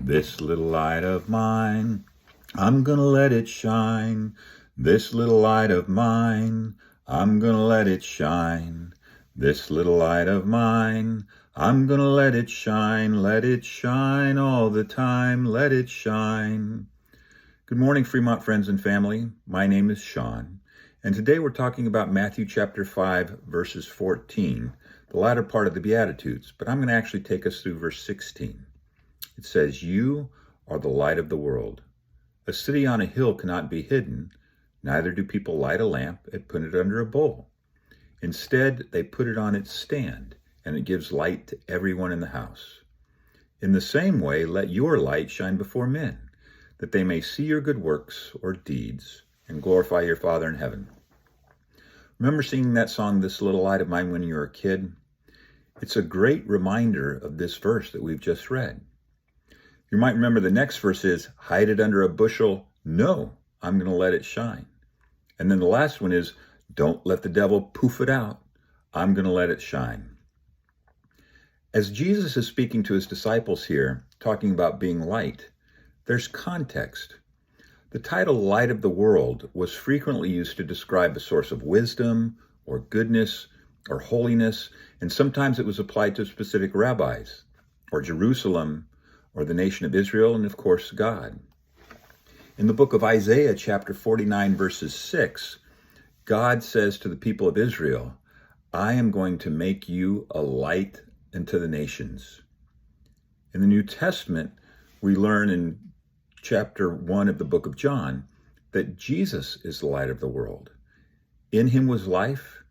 This little light of mine, I'm gonna let it shine. This little light of mine, I'm gonna let it shine. This little light of mine, I'm gonna let it shine all the time, let it shine. Good morning, Fremont friends and family. My name is Sean, and today we're talking about Matthew chapter 5, verses 14, the latter part of the Beatitudes, but I'm gonna actually take us through verse 16. It says, "You are the light of the world. A city on a hill cannot be hidden, neither do people light a lamp and put it under a bowl. Instead, they put it on its stand, and it gives light to everyone in the house. In the same way, let your light shine before men, that they may see your good works or deeds and glorify your Father in heaven." Remember singing that song, "This Little Light of Mine," when you were a kid? It's a great reminder of this verse that we've just read. You might remember the next verse is, "Hide it under a bushel. No, I'm going to let it shine." And then the last one is, "Don't let the devil poof it out. I'm going to let it shine." As Jesus is speaking to his disciples here, talking about being light, there's context. The title "Light of the World" was frequently used to describe a source of wisdom or goodness or holiness, and sometimes it was applied to specific rabbis or Jerusalem or the nation of Israel, and of course, God. In the book of Isaiah, chapter 49, verses 6, God says to the people of Israel, "I am going to make you a light unto the nations." In the New Testament, we learn in chapter 1 of the book of John that Jesus is the light of the world. In him was life,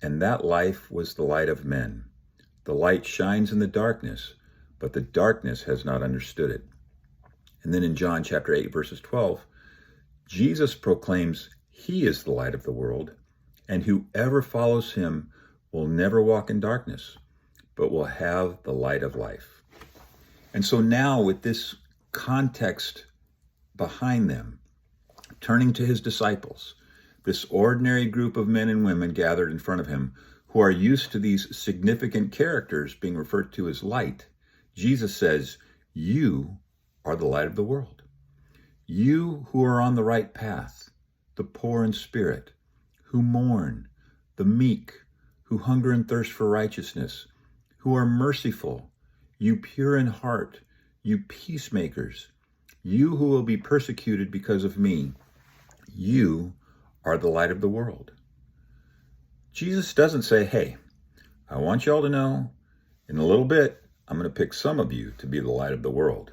and that life was the light of men. The light shines in the darkness, but the darkness has not understood it. And then in John chapter 8, verses 12, Jesus proclaims he is the light of the world, and whoever follows him will never walk in darkness, but will have the light of life. And so now, with this context behind them, turning to his disciples, this ordinary group of men and women gathered in front of him who are used to these significant characters being referred to as light, Jesus says, "You are the light of the world. You who are on the right path, the poor in spirit, who mourn, the meek, who hunger and thirst for righteousness, who are merciful, you pure in heart, you peacemakers, you who will be persecuted because of me, you are the light of the world." Jesus doesn't say, "Hey, I want y'all to know, in a little bit, I'm going to pick some of you to be the light of the world."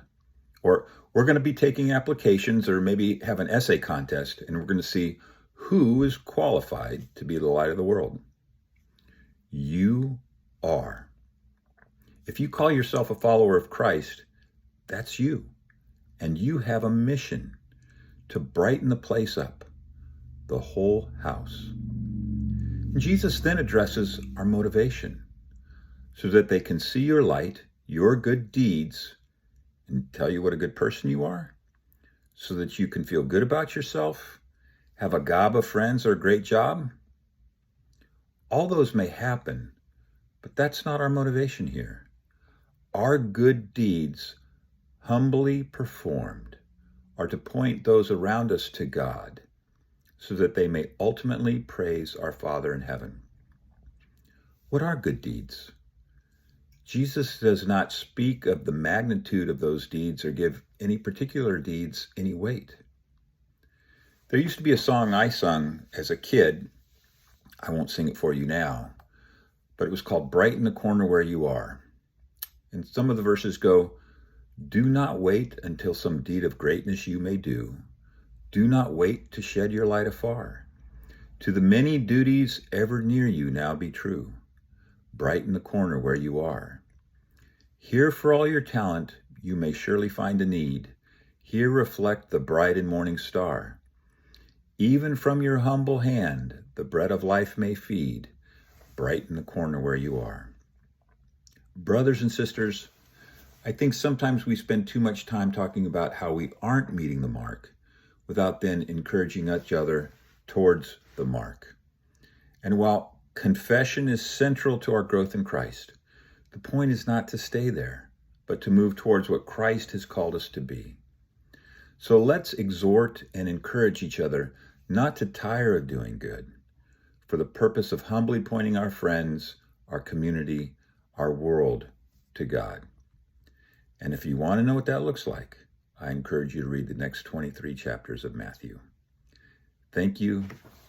Or we're going to be taking applications or maybe have an essay contest, and we're going to see who is qualified to be the light of the world. You are. If you call yourself a follower of Christ, that's you. And you have a mission to brighten the place up, the whole house. Jesus then addresses our motivation, so that they can see your light, your good deeds, and tell you what a good person you are, so that you can feel good about yourself, have a gob of friends or a great job. All those may happen, but that's not our motivation here. Our good deeds, humbly performed, are to point those around us to God, so that they may ultimately praise our Father in heaven. What are good deeds? Jesus does not speak of the magnitude of those deeds or give any particular deeds any weight. There used to be a song I sung as a kid. I won't sing it for you now, but it was called "Brighten the Corner Where You Are." And some of the verses go, "Do not wait until some deed of greatness you may do. Do not wait to shed your light afar. To the many duties ever near you now be true. Brighten the corner where you are. Here for all your talent you may surely find a need. Here reflect the bright and morning star. Even from your humble hand the bread of life may feed. Brighten the corner where you are." Brothers and sisters, I think sometimes we spend too much time talking about how we aren't meeting the mark without then encouraging each other towards the mark. And while confession is central to our growth in Christ, the point is not to stay there, but to move towards what Christ has called us to be. So let's exhort and encourage each other not to tire of doing good, for the purpose of humbly pointing our friends, our community, our world to God. And if you want to know what that looks like, I encourage you to read the next 23 chapters of Matthew. Thank you,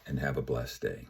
and have a blessed day.